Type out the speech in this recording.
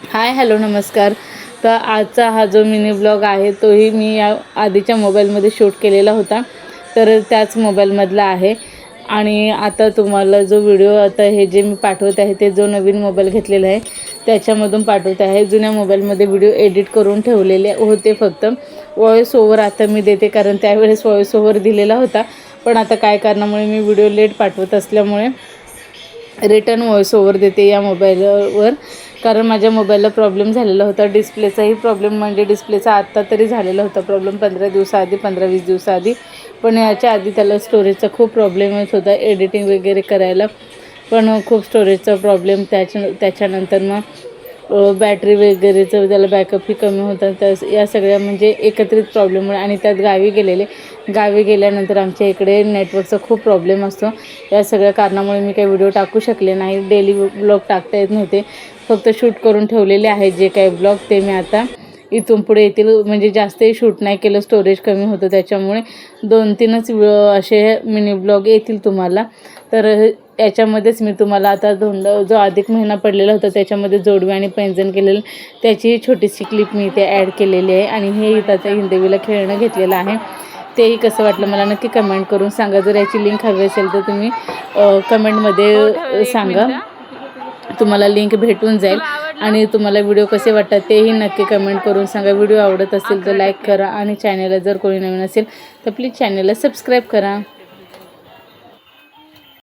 Hi hello नमस्कार. तर आजचा हा जो मिनी ब्लॉग आहे तोही मी या आधीच्या मोबाईलमध्ये शूट केलेला होता, तर त्याच मोबाईलमधला आहे. आणि आता तुम्हाला जो व्हिडिओ आता हे जे मी पाठवत आहे ते जो नवीन मोबाईल घेतलेला आहे त्याच्यामधून पाठवत आहे. जुन्या मोबाईलमध्ये व्हिडिओ एडिट करून ठेवलेले होते, फक्त व्हॉईस ओव्हर आता मी देते, कारण त्यावेळेस व्हॉईस ओव्हर दिलेला होता. पण आता काय कारणामुळे मी व्हिडिओ लेट पाठवत असल्यामुळे रिटर्न व्हॉईस ओव्हर देते या मोबाईलवर. कारण माझ्या मोबाईलला प्रॉब्लेम झालेला होता, डिस्प्लेचाही प्रॉब्लेम, म्हणजे डिस्प्लेचा आत्ता तरी झालेला होता प्रॉब्लेम 15 दिवसाआधी, 15-20 दिवसाआधी. पण याच्या आधी त्याला स्टोरेजचा खूप प्रॉब्लेम येत होता एडिटिंग वगैरे करायला, पण खूप स्टोरेजचा प्रॉब्लेम. त्याच्यानंतर मग बॅटरी वगैरेचं त्याला बॅकअपही कमी होता. तर या सगळ्या म्हणजे एकत्रित प्रॉब्लेममुळे, आणि त्यात गावी गेल्यानंतर आमच्या इकडे नेटवर्कचा खूप प्रॉब्लेम असतो. या सगळ्या कारणामुळे मी काही व्हिडिओ टाकू शकले नाही, डेली ब्लॉग टाकता येत नव्हते. फक्त शूट करून ठेवलेले आहेत जे काही ब्लॉग ते मी आता इथून पुढे येतील, म्हणजे जास्तही शूट नाही केलं, स्टोरेज कमी होतं त्याच्यामुळे 2-3च असे मिनी ब्लॉग येतील तुम्हाला. तर याच्यामध्येच मी तुम्हाला आता जो अधिक महिना पडलेला होता त्याच्यामध्ये जोडवे आणि पैंजण केलेलं त्याची छोटीशी क्लिप मी इथे ॲड केलेली आहे. आणि हे इथं हिंदवीला खेळणं घेतलेलं आहे, तेही कसं वाटलं मला नक्की कमेंट करून सांगा. जर याची लिंक हवी असेल तर तुम्ही कमेंटमध्ये सांगा, तुम्हाला लिंक भेटून जाईल. आणि तुम्हाला व्हिडिओ कसे वाटतात तेही नक्की कमेंट करून सांगा. व्हिडिओ आवडत असेल तर लाईक करा, आणि चॅनलला जर कोणी नवीन असेल तर प्लीज चॅनलला सबस्क्राईब करा.